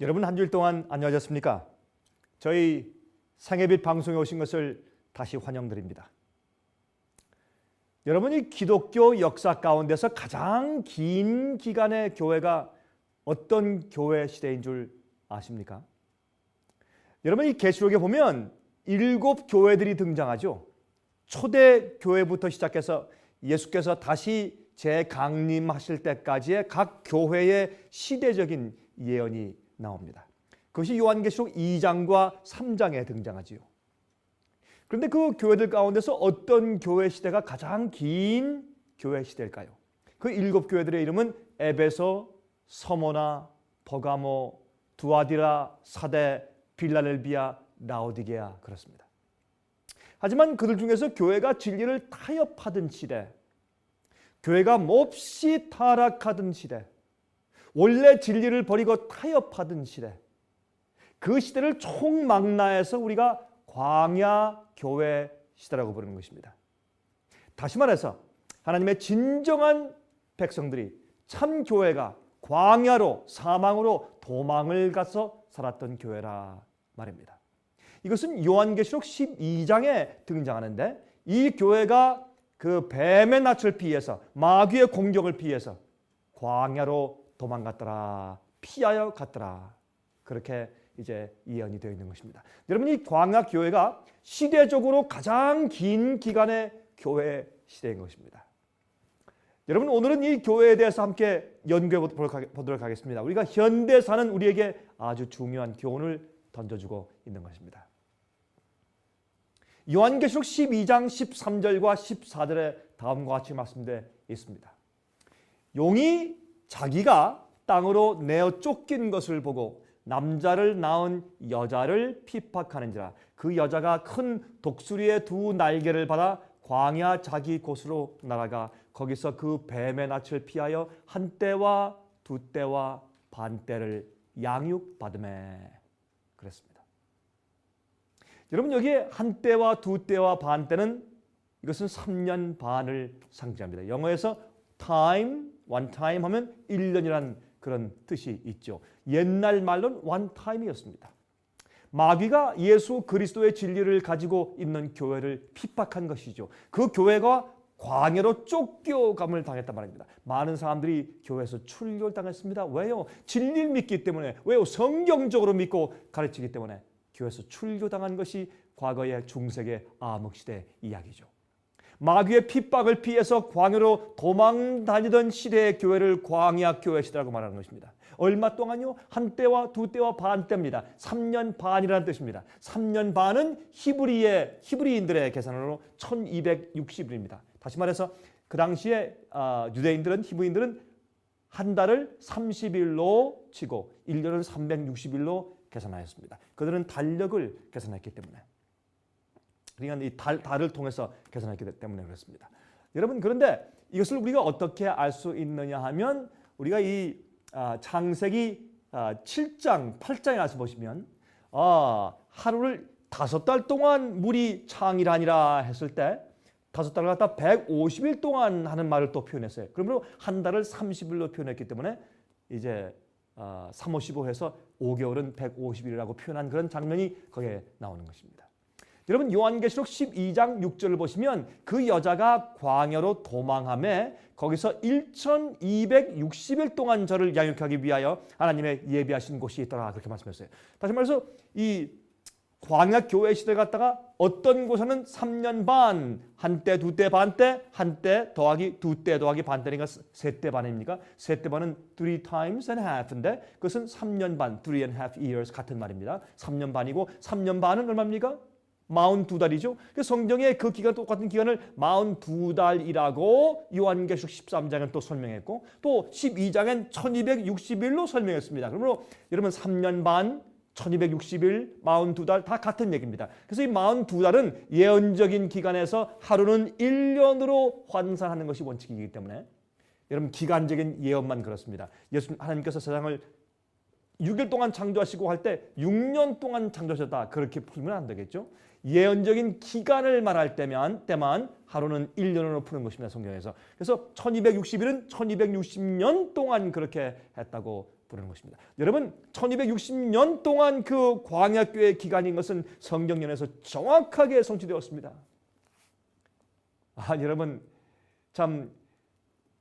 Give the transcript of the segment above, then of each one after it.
여러분 한 주일 동안 안녕하셨습니까? 저희 생애빛 방송에 오신 것을 다시 환영드립니다. 여러분이 기독교 역사 가운데서 가장 긴 기간의 교회가 어떤 교회 시대인 줄 아십니까? 여러분이 계시록에 보면 7 교회들이 등장하죠. 초대 교회부터 시작해서 예수께서 다시 재강림하실 때까지의 각 교회의 시대적인 예언이 나옵니다. 그것이 요한계시록 2장과 3장에 등장하지요. 그런데 그 교회들 가운데서 어떤 교회 시대가 가장 긴 교회 시대일까요? 그 7 교회들의 이름은 에베소, 서모나, 버가모, 두아디라, 사데, 빌라델비아, 라오디게아 그렇습니다. 하지만 그들 중에서 교회가 진리를 타협하던 시대, 교회가 몹시 타락하던 시대, 원래 진리를 버리고 타협하던 시대, 그 시대를 총망라해서 우리가 광야 교회 시대라고 부르는 것입니다. 다시 말해서 하나님의 진정한 백성들이 참 교회가 광야로 사망으로 도망을 가서 살았던 교회라 말입니다. 이것은 요한계시록 12장에 등장하는데 이 교회가 그 뱀의 낯을 피해서 마귀의 공격을 피해서 광야로 도망갔더라, 피하여 갔더라. 그렇게 이제 예언이 되어 있는 것입니다. 여러분, 이 광야 교회가 시대적으로 가장 긴 기간의 교회 시대인 것입니다. 여러분, 오늘은 이 교회에 대해서 함께 연구해 보도록 하겠습니다. 우리가 현대사는 우리에게 아주 중요한 교훈을 던져주고 있는 것입니다. 요한계시록 12장 13절과 14절에 다음과 같이 말씀되어 있습니다. 용이 자기가 땅으로 내어 쫓긴 것을 보고 남자를 낳은 여자를 핍박하는지라. 그 여자가 큰 독수리의 2 날개를 받아 광야 자기 곳으로 날아가 거기서 그 뱀의 낯을 피하여 1 때와 2 때와 반 때를 양육받으매. 그랬습니다. 여러분, 여기에 1 때와 2 때와 반 때는 이것은 3년 반을 상징합니다. 영어에서 time, one time 하면 1년이라는 그런 뜻이 있죠. 옛날 말로는 one time이었습니다. 마귀가 예수 그리스도의 진리를 가지고 있는 교회를 핍박한 것이죠. 그 교회가 광야로 쫓겨감을 당했단 말입니다. 많은 사람들이 교회에서 출교를 당했습니다. 왜요? 진리를 믿기 때문에. 왜요? 성경적으로 믿고 가르치기 때문에 교회에서 출교당한 것이 과거의 중세의 암흑시대 이야기죠. 마귀의 핍박을 피해서 광야로 도망 다니던 시대의 교회를 광야 교회 시대라고 말하는 것입니다. 얼마 동안요? 1 때와 2 때와 반 때입니다. 3년 반이라는 뜻입니다. 3년 반은 히브리인들의 계산으로 1260일입니다. 다시 말해서 그 당시에 유대인들은, 히브리인들은 한 달을 30일로 치고 1년을 360일로 계산하였습니다. 그들은 달력을 계산했기 때문에, 그러니까 이 달을 통해서 계산했기 때문에 그렇습니다. 여러분, 그런데 이것을 우리가 어떻게 알 수 있느냐 하면 우리가 이 창세기 7장, 8장에 가서 보시면 하루를 5달 동안 물이 창이라니라 했을 때 5달을 갖다 150일 동안 하는 말을 또 표현했어요. 그러므로 한 달을 30일로 표현했기 때문에 이제 3, 5, 15 해서 5개월은 150일이라고 표현한 그런 장면이 거기에 나오는 것입니다. 여러분, 요한계시록 12장 6절을 보시면 그 여자가 광야로 도망하며 거기서 1260일 동안 저를 양육하기 위하여 하나님의 예비하신 곳이 있더라, 그렇게 말씀했어요. 다시 말해서 이 광야 교회 시대를 갖다가 어떤 곳에는 3년 반, 1 때, 2 때, 반 때, 1 때 더하기 2 때 더하기 반 때니까 3 때 반입니까? 3 때 반은 3 times and a half인데 그것은 3년 반, 3 and a half years 같은 말입니다. 3년 반이고 3년 반은 얼마입니까? 42달이죠. 성경에 그 기간, 똑같은 기간을 42달이라고 요한계시록 13장은 또 설명했고 또 12장엔 1260일로 설명했습니다. 그러므로 여러분 3년 반, 1260일, 42달 다 같은 얘기입니다. 그래서 이 42달은 예언적인 기간에서 하루는 1년으로 환산하는 것이 원칙이기 때문에 여러분 기간적인 예언만 그렇습니다. 하나님께서 세상을 6일 동안 창조하시고 할 때 6년 동안 창조하셨다, 그렇게 풀면 안 되겠죠. 예언적인 기간을 말할 때만 하루는 1년으로 푸는 것입니다, 성경에서. 그래서 1260일은 1260년 동안 그렇게 했다고 부르는 것입니다. 여러분 1260년 동안 그 광야교회 기간인 것은 성경연에서 정확하게 성취되었습니다. 여러분 참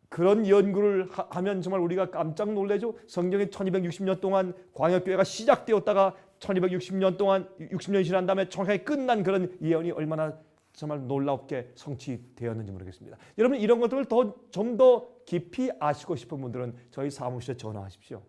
그런 연구를 하면 정말 우리가 깜짝 놀라죠. 성경에 1260년 동안 광야교회가 시작되었다가 1260년 동안 60년이 지난 다음에 정확하게 끝난 그런 예언이 얼마나 정말 놀랍게 성취되었는지 모르겠습니다. 여러분 이런 것들을 좀 더 깊이 아시고 싶은 분들은 저희 사무실에 전화하십시오.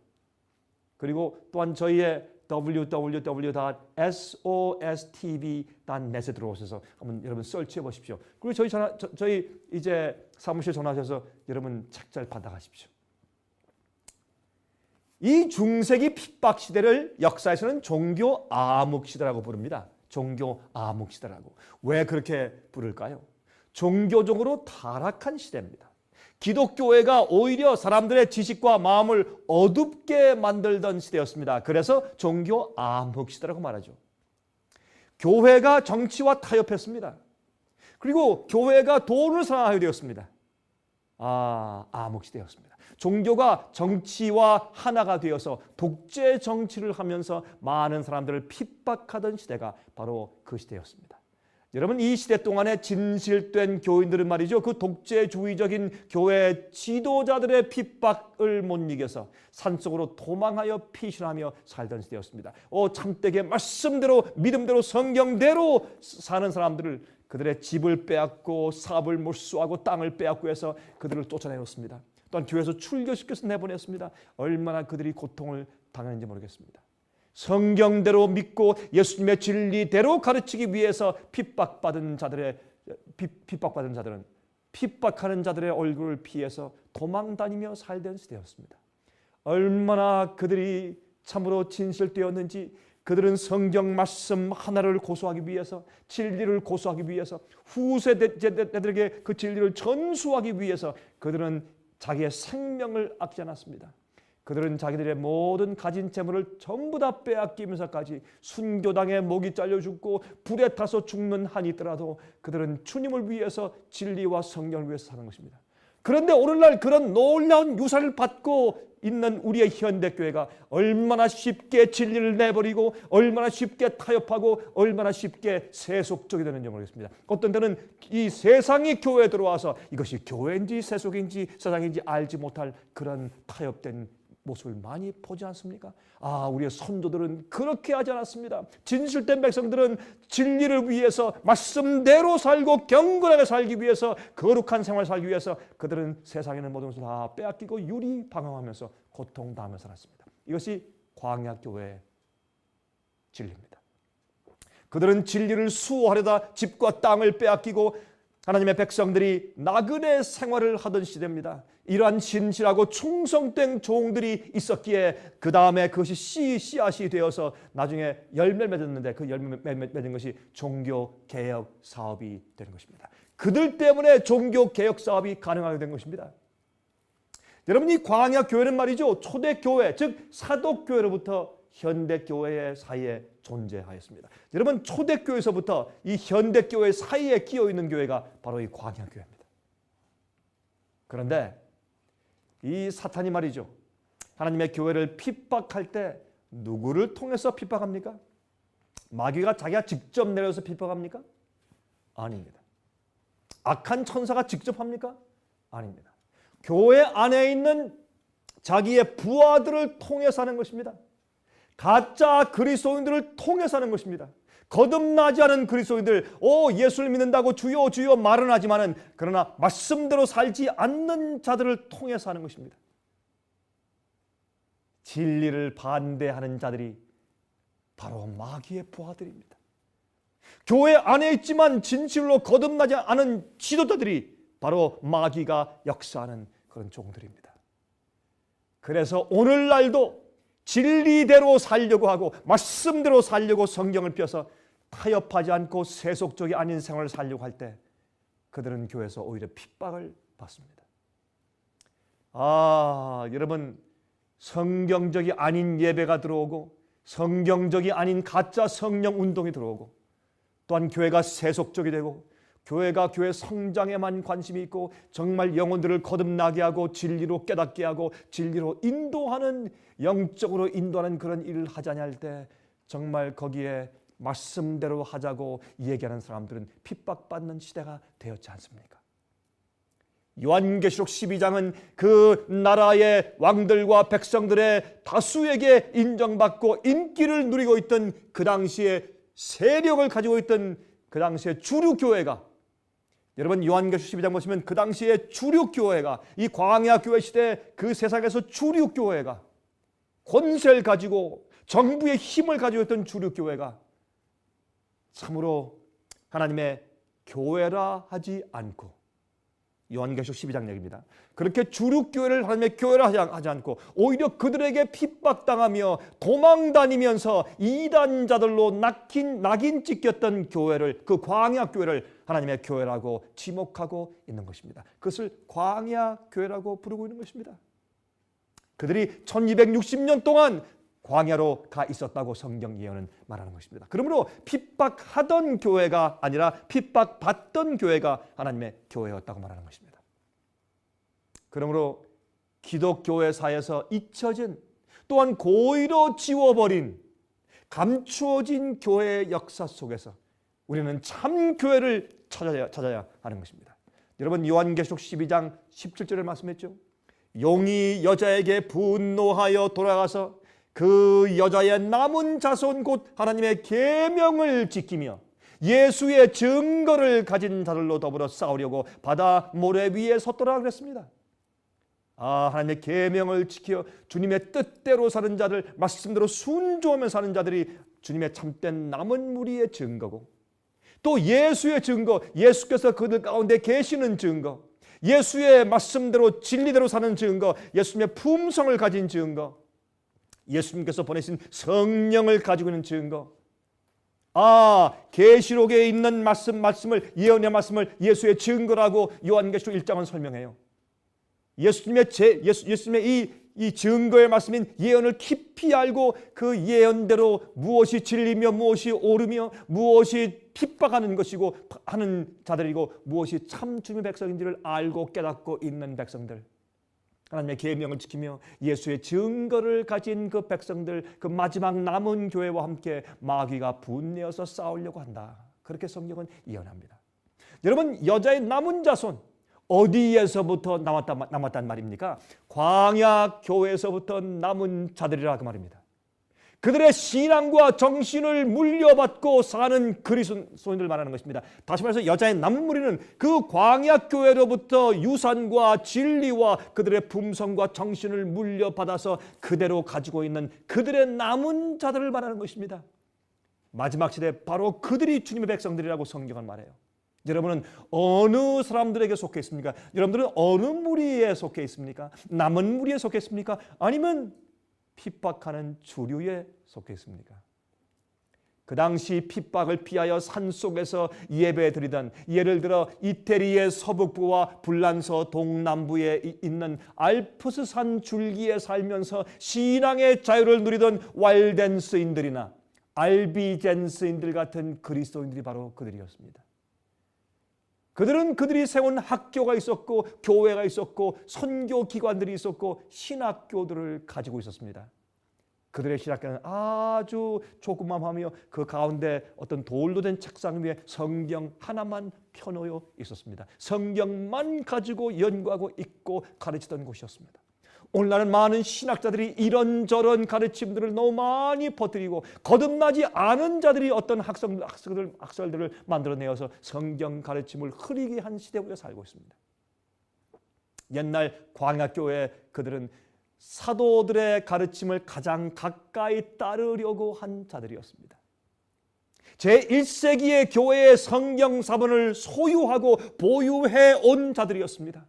그리고 또한 저희의 www.sostv.net에 들어오셔서 한번 여러분 설치해 보십시오. 그리고 저희 이제 사무실 전화하셔서 여러분 책잘 받아가십시오. 이 중세기 핍박 시대를 역사에서는 종교 암흑 시대라고 부릅니다. 종교 암흑 시대라고. 왜 그렇게 부를까요? 종교적으로 타락한 시대입니다. 기독교회가 오히려 사람들의 지식과 마음을 어둡게 만들던 시대였습니다. 그래서 종교 암흑 시대라고 말하죠. 교회가 정치와 타협했습니다. 그리고 교회가 돈을 사랑하게 되었습니다. 암흑 시대였습니다. 종교가 정치와 하나가 되어서 독재 정치를 하면서 많은 사람들을 핍박하던 시대가 바로 그 시대였습니다. 여러분 이 시대 동안에 진실된 교인들은 말이죠. 그 독재주의적인 교회 지도자들의 핍박을 못 이겨서 산속으로 도망하여 피신하며 살던 시대였습니다. 참되게 말씀대로 믿음대로 성경대로 사는 사람들을 그들의 집을 빼앗고 사업을 몰수하고 땅을 빼앗고 해서 그들을 쫓아내었습니다. 또한 교회에서 출교시켜서 내보냈습니다. 얼마나 그들이 고통을 당했는지 모르겠습니다. 성경대로 믿고 예수님의 진리대로 가르치기 위해서 핍박받은 자들은 핍박하는 자들의 얼굴을 피해서 도망다니며 살던 시대였습니다. 얼마나 그들이 참으로 진실되었는지 그들은 성경 말씀 하나를 고수하기 위해서 진리를 고수하기 위해서 후세대들에게 그 진리를 전수하기 위해서 그들은 자기의 생명을 아끼지 않았습니다. 그들은 자기들의 모든 가진 재물을 전부 다 빼앗기면서까지 순교당에 목이 잘려 죽고 불에 타서 죽는 한이 있더라도 그들은 주님을 위해서 진리와 성경을 위해서 사는 것입니다. 그런데 오늘날 그런 놀라운 유산을 받고 있는 우리의 현대교회가 얼마나 쉽게 진리를 내버리고 얼마나 쉽게 타협하고 얼마나 쉽게 세속적이 되는지 모르겠습니다. 어떤 때는 이 세상이 교회에 들어와서 이것이 교회인지 세속인지 세상인지 알지 못할 그런 타협된 모습을 많이 보지 않습니까? 우리의 선조들은 그렇게 하지 않았습니다. 진실된 백성들은 진리를 위해서 말씀대로 살고 경건하게 살기 위해서 거룩한 생활을 살기 위해서 그들은 세상에 있는 모든 것을 다 빼앗기고 유리방황하면서 고통당하며 살았습니다. 이것이 광야교회의 진리입니다. 그들은 진리를 수호하려다 집과 땅을 빼앗기고 하나님의 백성들이 나그네 생활을 하던 시대입니다. 이러한 진실하고 충성된 종들이 있었기에 그 다음에 그것이 씨앗이 되어서 나중에 열매를 맺었는데 그 열매를 맺은 것이 종교개혁 사업이 되는 것입니다. 그들 때문에 종교개혁 사업이 가능하게 된 것입니다. 여러분 이 광야교회는 말이죠. 초대교회 즉 사도교회로부터 현대교회 사이에 존재하였습니다. 여러분 초대교회에서부터 이 현대교회 사이에 끼어있는 교회가 바로 이 광야교회입니다. 그런데 이 사탄이 말이죠. 하나님의 교회를 핍박할 때 누구를 통해서 핍박합니까? 마귀가 자기가 직접 내려서 핍박합니까? 아닙니다. 악한 천사가 직접 합니까? 아닙니다. 교회 안에 있는 자기의 부하들을 통해서 하는 것입니다. 가짜 그리스도인들을 통해서 하는 것입니다. 거듭나지 않은 그리스도인들, 예수를 믿는다고 주여 주여 말은 하지만은 그러나 말씀대로 살지 않는 자들을 통해서 하는 것입니다. 진리를 반대하는 자들이 바로 마귀의 부하들입니다. 교회 안에 있지만 진실로 거듭나지 않은 지도자들이 바로 마귀가 역사하는 그런 종들입니다. 그래서 오늘날도 진리대로 살려고 하고 말씀대로 살려고 성경을 펴서 타협하지 않고 세속적이 아닌 생활을 살려고 할 때 그들은 교회에서 오히려 핍박을 받습니다. 여러분 성경적이 아닌 예배가 들어오고 성경적이 아닌 가짜 성령 운동이 들어오고 또한 교회가 세속적이 되고 교회가 교회 성장에만 관심이 있고 정말 영혼들을 거듭나게 하고 진리로 깨닫게 하고 진리로 인도하는 영적으로 인도하는 그런 일을 하자냐 할 때 정말 거기에 말씀대로 하자고 얘기하는 사람들은 핍박받는 시대가 되었지 않습니까? 요한계시록 12장은 그 나라의 왕들과 백성들의 다수에게 인정받고 인기를 누리고 있던 그 당시에 세력을 가지고 있던 그 당시에 주류 교회가, 여러분 요한계시록 12장 보시면 그 당시에 주류 교회가, 이 광야 교회 시대 그 세상에서 주류 교회가 권세를 가지고 정부의 힘을 가지고 있던 주류 교회가 참으로 하나님의 교회라 하지 않고, 요한계시록 12장 얘기입니다. 그렇게 주류교회를 하나님의 교회라 하지 않고 오히려 그들에게 핍박당하며 도망다니면서 이단자들로 낙인 찍혔던 교회를, 그 광야교회를 하나님의 교회라고 지목하고 있는 것입니다. 그것을 광야교회라고 부르고 있는 것입니다. 그들이 1260년 동안 광야로 가 있었다고 성경 예언은 말하는 것입니다. 그러므로 핍박하던 교회가 아니라 핍박받던 교회가 하나님의 교회였다고 말하는 것입니다. 그러므로 기독교회사에서 잊혀진, 또한 고의로 지워버린, 감추어진 교회의 역사 속에서 우리는 참 교회를 찾아야 하는 것입니다. 여러분 요한계시록 12장 17절에 말씀했죠. 용이 여자에게 분노하여 돌아가서 그 여자의 남은 자손 곧 하나님의 계명을 지키며 예수의 증거를 가진 자들로 더불어 싸우려고 바다 모래 위에 섰더라 그랬습니다. 하나님의 계명을 지켜 주님의 뜻대로 사는 자들, 말씀대로 순종하며 사는 자들이 주님의 참된 남은 무리의 증거고, 또 예수의 증거, 예수께서 그들 가운데 계시는 증거, 예수의 말씀대로 진리대로 사는 증거, 예수님의 품성을 가진 증거, 예수님께서 보내신 성령을 가지고 있는 증거. 계시록에 있는 말씀을, 예언의 말씀을 예수의 증거라고 요한계시록 1장은 설명해요. 예수님의 이 증거의 말씀인 예언을 깊이 알고 그 예언대로 무엇이 진리며 무엇이 옳으며 무엇이 핍박하는 것이고 하는 자들이고 무엇이 참 주님의 백성인지를 알고 깨닫고 있는 백성들, 하나님의 계명을 지키며 예수의 증거를 가진 그 백성들, 그 마지막 남은 교회와 함께 마귀가 분내어서 싸우려고 한다. 그렇게 성경은 예언합니다. 여러분, 여자의 남은 자손 어디에서부터 남았단 말입니까? 광야 교회에서부터 남은 자들이라고 말입니다. 그들의 신앙과 정신을 물려받고 사는 그리스도인들 말하는 것입니다. 다시 말해서 여자의 남은 무리는 그 광야 교회로부터 유산과 진리와 그들의 품성과 정신을 물려받아서 그대로 가지고 있는 그들의 남은 자들을 말하는 것입니다. 마지막 시대 바로 그들이 주님의 백성들이라고 성경은 말해요. 여러분은 어느 사람들에게 속해 있습니까? 여러분들은 어느 무리에 속해 있습니까? 남은 무리에 속해 있습니까? 아니면 핍박하는 주류에 속해 있습니까? 그 당시 핍박을 피하여 산속에서 예배 드리던, 예를 들어 이태리의 서북부와 불란서 동남부에 있는 알프스산 줄기에 살면서 신앙의 자유를 누리던 왈덴스인들이나 알비젠스인들 같은 그리스도인들이 바로 그들이었습니다. 그들은 그들이 세운 학교가 있었고 교회가 있었고 선교기관들이 있었고 신학교들을 가지고 있었습니다. 그들의 신학교는 아주 조그만하며 그 가운데 어떤 돌로 된 책상 위에 성경 하나만 펴놓여 있었습니다. 성경만 가지고 연구하고 읽고 가르치던 곳이었습니다. 오늘날은 많은 신학자들이 이런저런 가르침들을 너무 많이 퍼뜨리고 거듭나지 않은 자들이 어떤 학설들을 만들어내어서 성경 가르침을 흐리게 한 시대 우리가 살고 있습니다. 옛날 광야교회 그들은 사도들의 가르침을 가장 가까이 따르려고 한 자들이었습니다. 제1세기의 교회의 성경 사본을 소유하고 보유해 온 자들이었습니다.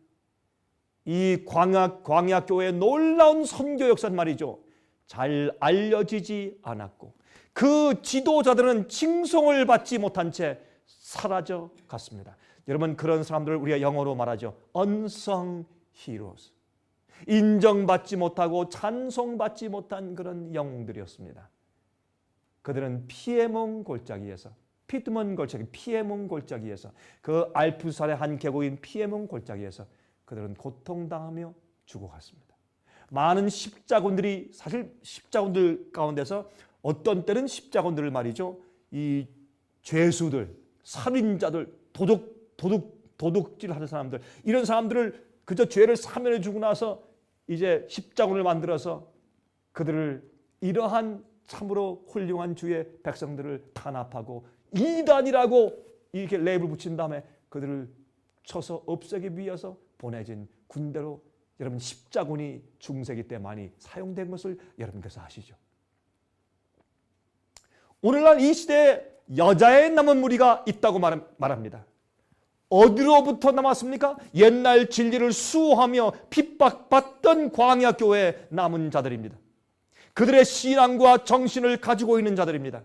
이 광야교회의 놀라운 선교 역사는 말이죠, 잘 알려지지 않았고 그 지도자들은 칭송을 받지 못한 채 사라져 갔습니다. 여러분, 그런 사람들을 우리가 영어로 말하죠, unsung heroes. 인정받지 못하고 찬송받지 못한 그런 영웅들이었습니다. 그들은 피에몬 골짜기에서, 피드먼 골짜기, 피에몬 골짜기에서, 그 알프스산의 한 계곡인 피에몬 골짜기에서 그들은 고통당하며 죽어갔습니다. 많은 십자군들이 사실 십자군들 가운데서 어떤 때는 십자군들을 말이죠. 이 죄수들, 살인자들, 도둑질 하는 사람들 이런 사람들을 그저 죄를 사면해 주고 나서 이제 십자군을 만들어서 그들을 이러한 참으로 훌륭한 주의 백성들을 탄압하고 이단이라고 이렇게 레이블 붙인 다음에 그들을 쳐서 없애기 위해서 보내진 군대로 여러분 십자군이 중세기 때 많이 사용된 것을 여러분께서 아시죠? 오늘날 이 시대에 여자의 남은 무리가 있다고 말합니다. 어디로부터 남았습니까? 옛날 진리를 수호하며 핍박받던 광야교회에 남은 자들입니다. 그들의 신앙과 정신을 가지고 있는 자들입니다.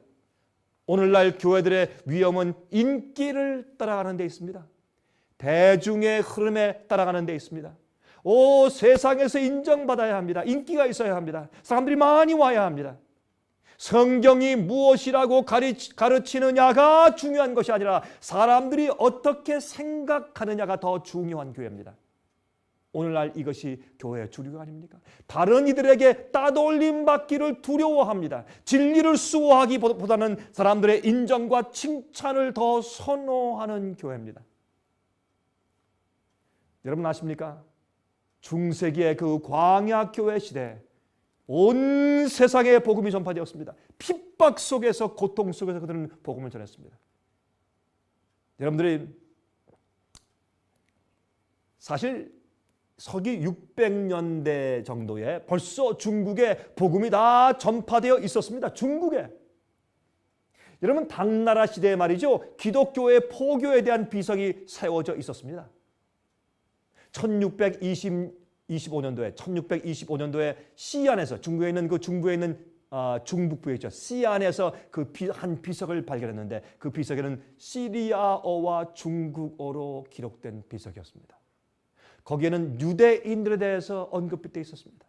오늘날 교회들의 위험은 인기를 따라가는 데 있습니다. 대중의 흐름에 따라가는 데 있습니다. 세상에서 인정받아야 합니다. 인기가 있어야 합니다. 사람들이 많이 와야 합니다. 성경이 무엇이라고 가르치느냐가 중요한 것이 아니라 사람들이 어떻게 생각하느냐가 더 중요한 교회입니다. 오늘날 이것이 교회의 주류가 아닙니까? 다른 이들에게 따돌림 받기를 두려워합니다. 진리를 수호하기보다는 사람들의 인정과 칭찬을 더 선호하는 교회입니다. 여러분 아십니까? 중세기의 그 광야교회 시대에 온 세상에 복음이 전파되었습니다. 핍박 속에서 고통 속에서 그들은 복음을 전했습니다. 여러분들이 사실 서기 600년대 정도에 벌써 중국에 복음이 다 전파되어 있었습니다. 중국에. 여러분 당나라 시대에 말이죠. 기독교의 포교에 대한 비석이 세워져 있었습니다. 1625년도에 시안에서 중국에 있는 중북부에 있죠. 시안에서 그 한 비석을 발견했는데 그 비석에는 시리아어와 중국어로 기록된 비석이었습니다. 거기에는 유대인들에 대해서 언급이 되어 있었습니다.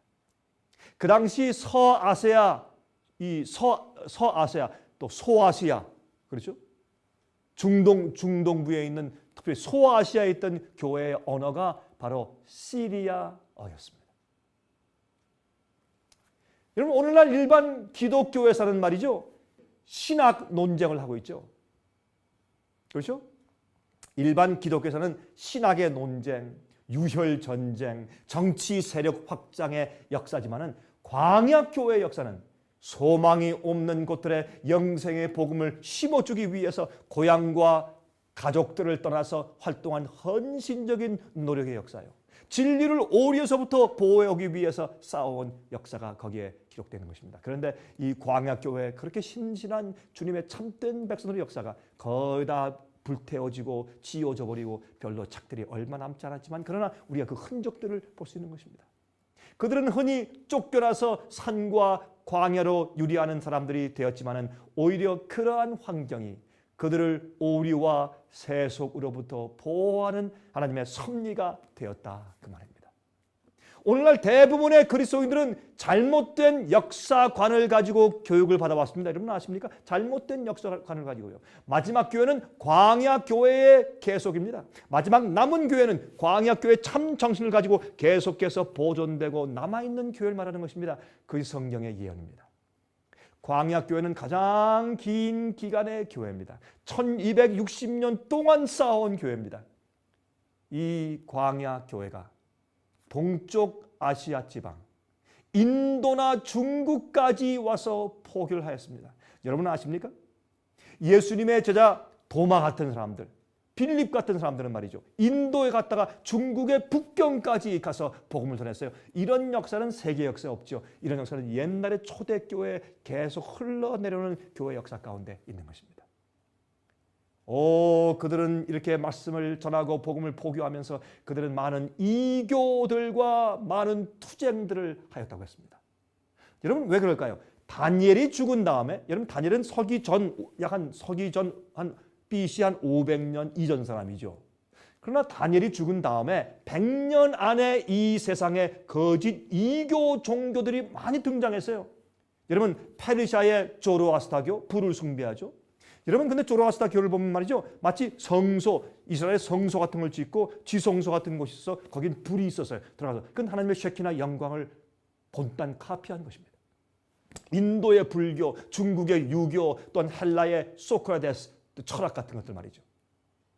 그 당시 서아시아 또 소아시아 그렇죠? 중동부에 있는 특별히 소아시아에 있던 교회의 언어가 바로 시리아어였습니다. 여러분 오늘날 일반 기독교에서는 말이죠. 신학 논쟁을 하고 있죠. 그렇죠? 일반 기독교에서는 신학의 논쟁, 유혈 전쟁, 정치 세력 확장의 역사지만은 광야교회의 역사는 소망이 없는 곳들의 영생의 복음을 심어주기 위해서 고향과 가족들을 떠나서 활동한 헌신적인 노력의 역사예요. 진리를 오리에서부터 보호하기 위해서 싸워온 역사가 거기에 기록되는 것입니다. 그런데 이 광야교회 그렇게 신실한 주님의 참된 백성들의 역사가 거의 다 불태워지고 지워져 버리고 별로 착들이 얼마 남지 않았지만 그러나 우리가 그 흔적들을 볼 수 있는 것입니다. 그들은 흔히 쫓겨나서 산과 광야로 유리하는 사람들이 되었지만은 오히려 그러한 환경이 그들을 오리와 세속으로부터 보호하는 하나님의 섭리가 되었다 그 말입니다. 오늘날 대부분의 그리스도인들은 잘못된 역사관을 가지고 교육을 받아왔습니다. 여러분 아십니까? 잘못된 역사관을 가지고요. 마지막 교회는 광야교회의 계속입니다. 마지막 남은 교회는 광야교회의 참 정신을 가지고 계속해서 보존되고 남아있는 교회를 말하는 것입니다. 그것이 성경의 예언입니다. 광야교회는 가장 긴 기간의 교회입니다. 1260년 동안 쌓아온 교회입니다. 이 광야교회가 동쪽 아시아 지방, 인도나 중국까지 와서 포교를 하였습니다. 여러분 아십니까? 예수님의 제자 도마 같은 사람들, 빌립 같은 사람들은 말이죠. 인도에 갔다가 중국의 북경까지 가서 복음을 전했어요. 이런 역사는 세계 역사에 없죠. 이런 역사는 옛날의 초대교회에 계속 흘러내려오는 교회 역사 가운데 있는 것입니다. 그들은 이렇게 말씀을 전하고 복음을 포교하면서 그들은 많은 이교들과 많은 투쟁들을 하였다고 했습니다. 여러분 왜 그럴까요? 다니엘이 죽은 다음에 여러분 다니엘은 서기 전 BC 한 500년 이전 사람이죠. 그러나 다니엘이 죽은 다음에 100년 안에 이 세상에 거짓 이교 종교들이 많이 등장했어요. 여러분 페르시아의 조로아스타교 불을 숭배하죠. 여러분 근데 조로아스타 교를 보면 말이죠. 마치 성소, 이스라엘 성소 같은 걸 짓고 지성소 같은 곳이 있어 거긴 불이 있었어요. 들어가서 그건 하나님의 쉐키나 영광을 본딴 카피한 것입니다. 인도의 불교, 중국의 유교, 또한 헬라의 소크라테스 철학 같은 것들 말이죠.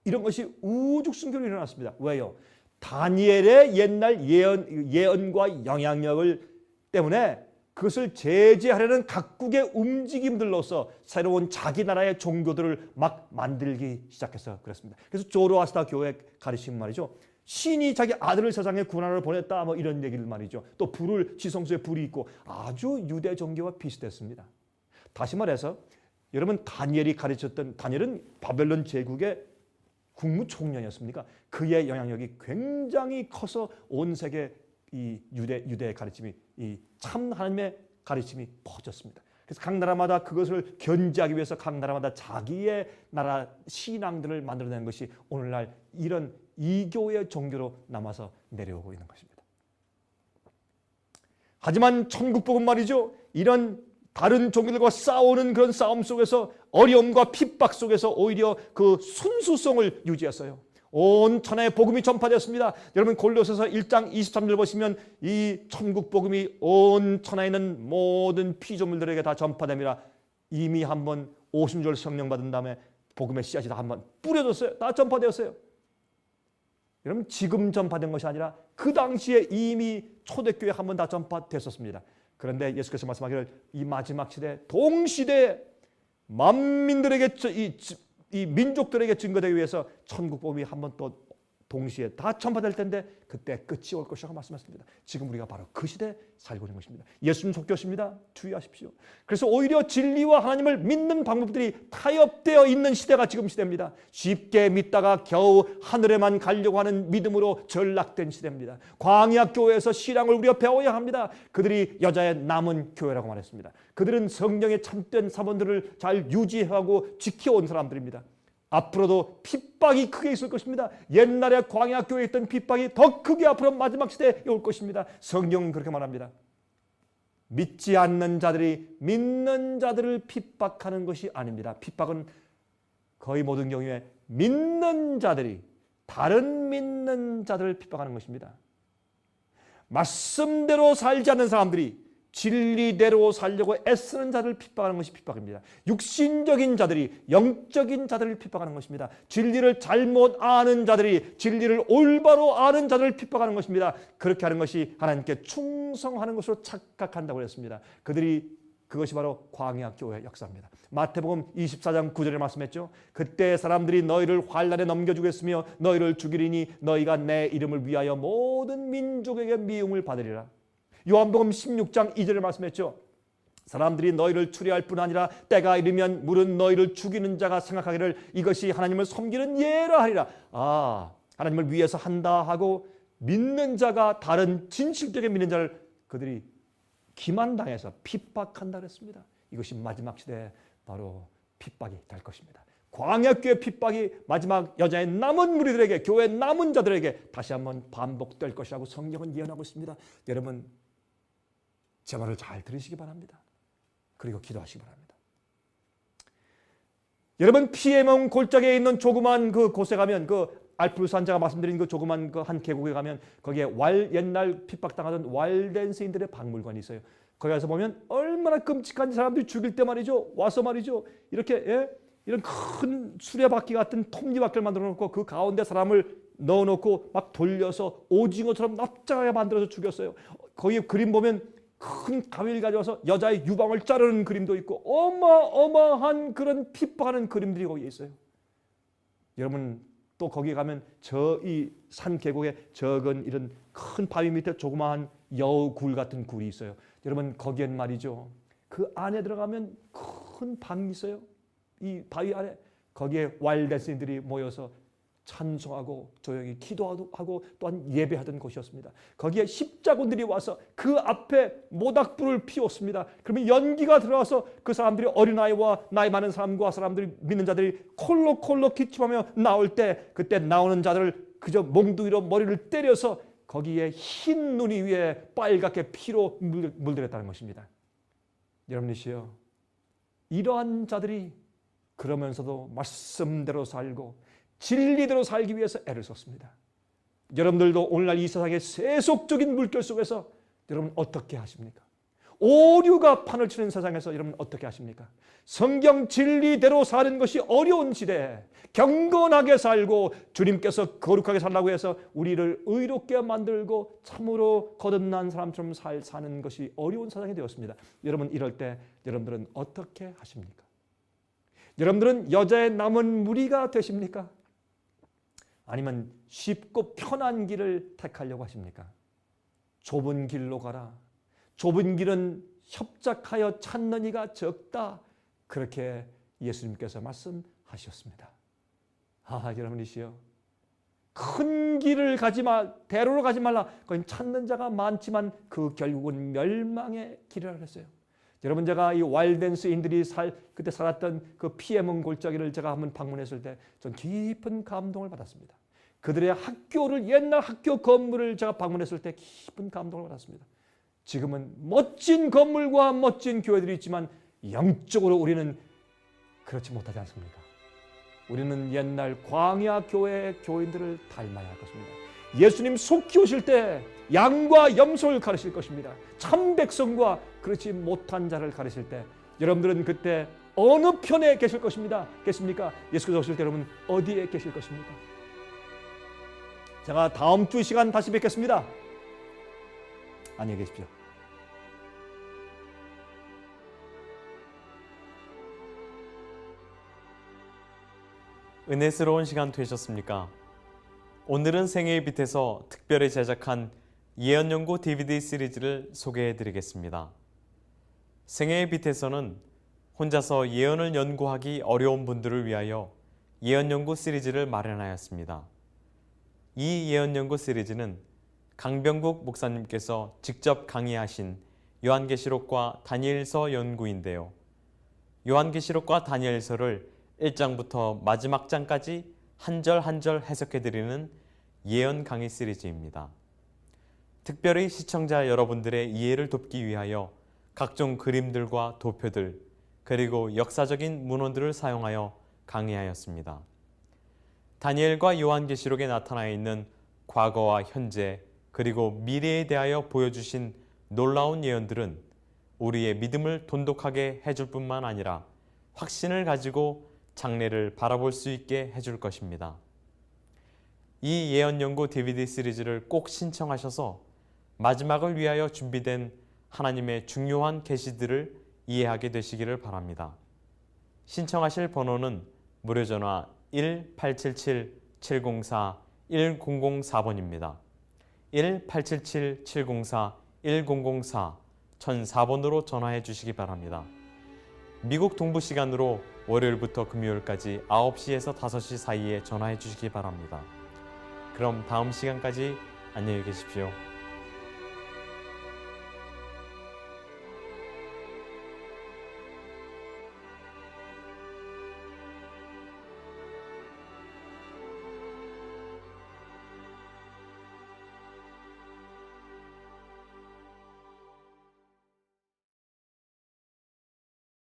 이런 것이 우죽순교로 일어났습니다. 왜요? 다니엘의 옛날 예언과 영향력을 때문에 그것을 제재하려는 각국의 움직임들로서 새로운 자기 나라의 종교들을 막 만들기 시작해서 그렇습니다. 그래서 조로아스터 교회 가르침 말이죠. 신이 자기 아들을 세상에 구원하러 보냈다 뭐 이런 얘기를 말이죠. 또 불을 지성소에 불이 있고 아주 유대 종교와 비슷했습니다. 다시 말해서 여러분 다니엘이 가르쳤던 다니엘은 바벨론 제국의 국무총리였습니까? 그의 영향력이 굉장히 커서 온 세계 이 유대의 가르침이 이 참 하나님의 가르침이 퍼졌습니다. 그래서 각 나라마다 그것을 견지하기 위해서 각 나라마다 자기의 나라 신앙들을 만들어낸 것이 오늘날 이런 이교의 종교로 남아서 내려오고 있는 것입니다. 하지만 천국복음 말이죠. 이런 다른 종교들과 싸우는 그런 싸움 속에서 어려움과 핍박 속에서 오히려 그 순수성을 유지했어요. 온 천하에 복음이 전파되었습니다. 여러분 골로새서 1장 23절 보시면 이 천국 복음이 온 천하에 있는 모든 피조물들에게 다 전파됩니다. 이미 한번 오순절 성령 받은 다음에 복음의 씨앗이 다 한번 뿌려졌어요. 다 전파되었어요. 여러분 지금 전파된 것이 아니라 그 당시에 이미 초대교회 한번 다 전파됐었습니다. 그런데 예수께서 말씀하기를 이 마지막 시대 동시대에 만민들에게 이 민족들에게 증거되기 위해서 천국 복음이 한번 또 동시에 다 전파될 텐데 그때 끝이 올 것이라고 말씀하셨습니다. 지금 우리가 바로 그 시대에 살고 있는 것입니다. 예수님 속교십니다. 주의하십시오. 그래서 오히려 진리와 하나님을 믿는 방법들이 타협되어 있는 시대가 지금 시대입니다. 쉽게 믿다가 겨우 하늘에만 가려고 하는 믿음으로 전락된 시대입니다. 광야 교회에서 신앙을 우리가 배워야 합니다. 그들이 여자의 남은 교회라고 말했습니다. 그들은 성령의 참된 사본들을 잘 유지하고 지켜온 사람들입니다. 앞으로도 핍박이 크게 있을 것입니다. 옛날에 광야교회에 있던 핍박이 더 크게 앞으로 마지막 시대에 올 것입니다. 성경은 그렇게 말합니다. 믿지 않는 자들이 믿는 자들을 핍박하는 것이 아닙니다. 핍박은 거의 모든 경우에 믿는 자들이 다른 믿는 자들을 핍박하는 것입니다. 말씀대로 살지 않는 사람들이 진리대로 살려고 애쓰는 자들을 핍박하는 것이 핍박입니다. 육신적인 자들이 영적인 자들을 핍박하는 것입니다. 진리를 잘못 아는 자들이 진리를 올바로 아는 자들을 핍박하는 것입니다. 그렇게 하는 것이 하나님께 충성하는 것으로 착각한다고 했습니다. 그것이 바로 광야교회의 역사입니다. 마태복음 24장 9절에 말씀했죠. 그때 사람들이 너희를 환난에 넘겨주겠으며 너희를 죽이리니 너희가 내 이름을 위하여 모든 민족에게 미움을 받으리라. 요한복음 16장 2절에 말씀했죠. 사람들이 너희를 추리할 뿐 아니라 때가 이르면 물은 너희를 죽이는 자가 생각하기를 이것이 하나님을 섬기는 예라 하리라. 하나님을 위해서 한다 하고 믿는 자가 다른 진실되게 믿는 자를 그들이 기만당해서 핍박한다 그랬습니다. 이것이 마지막 시대에 바로 핍박이 될 것입니다. 광야교회 핍박이 마지막 여자의 남은 무리들에게 교회 남은 자들에게 다시 한번 반복될 것이라고 성경은 예언하고 있습니다. 여러분 제 말을 잘 들으시기 바랍니다. 그리고 기도하시기 바랍니다. 여러분 피에몬 골짜기에 있는 조그만 그 곳에 가면 그 알프산자가 말씀드린 그 조그만 그 한 계곡에 가면 거기에 옛날 핍박당하던 왈덴스인들의 박물관이 있어요. 거기 가서 보면 얼마나 끔찍한 사람들이 죽일 때 말이죠. 와서 말이죠. 이렇게 이런 큰 수레바퀴 같은 톱니바퀴를 만들어 놓고 그 가운데 사람을 넣어놓고 막 돌려서 오징어처럼 납작하게 만들어서 죽였어요. 거기 그림 보면 큰 가위를 가져와서 여자의 유방을 자르는 그림도 있고 어마어마한 그런 핍박하는 그림들이 거기에 있어요. 여러분 또 거기 가면 저 이 산 계곡에 적은 이런 큰 바위 밑에 조그마한 여우굴 같은 굴이 있어요. 여러분 거기엔 말이죠. 그 안에 들어가면 큰 방이 있어요. 이 바위 안에 거기에 왈덴스인들이 모여서 찬송하고 조용히 기도하고 또한 예배하던 곳이었습니다. 거기에 십자군들이 와서 그 앞에 모닥불을 피웠습니다. 그러면 연기가 들어와서 그 사람들이 어린아이와 나이 많은 사람과 사람들이 믿는 자들이 콜록콜록 기침하며 나올 때 그때 나오는 자들을 그저 몽둥이로 머리를 때려서 거기에 흰 눈이 위에 빨갛게 피로 물들였다는 것입니다. 여러분이시여 이러한 자들이 그러면서도 말씀대로 살고 진리대로 살기 위해서 애를 썼습니다. 여러분들도 오늘날 이 세상의 세속적인 물결 속에서 여러분 어떻게 하십니까? 오류가 판을 치는 세상에서 여러분 어떻게 하십니까? 성경 진리대로 사는 것이 어려운 시대에 경건하게 살고 주님께서 거룩하게 살라고 해서 우리를 의롭게 만들고 참으로 거듭난 사람처럼 사는 것이 어려운 세상이 되었습니다. 여러분 이럴 때 여러분들은 어떻게 하십니까? 여러분들은 여자의 남은 무리가 되십니까? 아니면 쉽고 편한 길을 택하려고 하십니까? 좁은 길로 가라. 좁은 길은 협착하여 찾는 이가 적다. 그렇게 예수님께서 말씀하셨습니다. 여러분이시여, 큰 길을 가지 마, 대로로 가지 말라. 거긴 찾는 자가 많지만 그 결국은 멸망의 길이라 그랬어요. 여러분, 제가 이 와일den스인들이 그때 살았던 그 피에몬 골짜기를 제가 한번 방문했을 때 전 깊은 감동을 받았습니다. 그들의 학교를, 옛날 학교 건물을 제가 방문했을 때 깊은 감동을 받았습니다. 지금은 멋진 건물과 멋진 교회들이 있지만 영적으로 우리는 그렇지 못하지 않습니까? 우리는 옛날 광야 교회의 교인들을 닮아야 할 것입니다. 예수님 속히 오실 때 양과 염소를 가르칠 것입니다. 참 백성과 그렇지 못한 자를 가르칠 때 여러분들은 그때 어느 편에 계실 것입니다. 계십니까? 예수께서 오실 때 여러분 어디에 계실 것입니까? 제가 다음 주 시간 다시 뵙겠습니다. 안녕히 계십시오. 은혜스러운 시간 되셨습니까? 오늘은 생애의 빛에서 특별히 제작한 예언연구 DVD 시리즈를 소개해 드리겠습니다. 생애의 빛에서는 혼자서 예언을 연구하기 어려운 분들을 위하여 예언연구 시리즈를 마련하였습니다. 이 예언연구 시리즈는 강병국 목사님께서 직접 강의하신 요한계시록과 다니엘서 연구인데요. 요한계시록과 다니엘서를 1장부터 마지막 장까지 한 절 한 절 해석해드리는 예언 강의 시리즈입니다. 특별히 시청자 여러분들의 이해를 돕기 위하여 각종 그림들과 도표들 그리고 역사적인 문헌들을 사용하여 강의하였습니다. 다니엘과 요한계시록에 나타나 있는 과거와 현재 그리고 미래에 대하여 보여주신 놀라운 예언들은 우리의 믿음을 돈독하게 해줄 뿐만 아니라 확신을 가지고 장래를 바라볼 수 있게 해줄 것입니다. 이 예언연구 DVD 시리즈를 꼭 신청하셔서 마지막을 위하여 준비된 하나님의 중요한 계시들을 이해하게 되시기를 바랍니다. 신청하실 번호는 무료전화 1-877-704-1004번입니다. 1-877-704-1004 1004번으로 전화해 주시기 바랍니다. 미국 동부 시간으로 월요일부터 금요일까지 9시에서 5시 사이에 전화해 주시기 바랍니다. 그럼 다음 시간까지 안녕히 계십시오.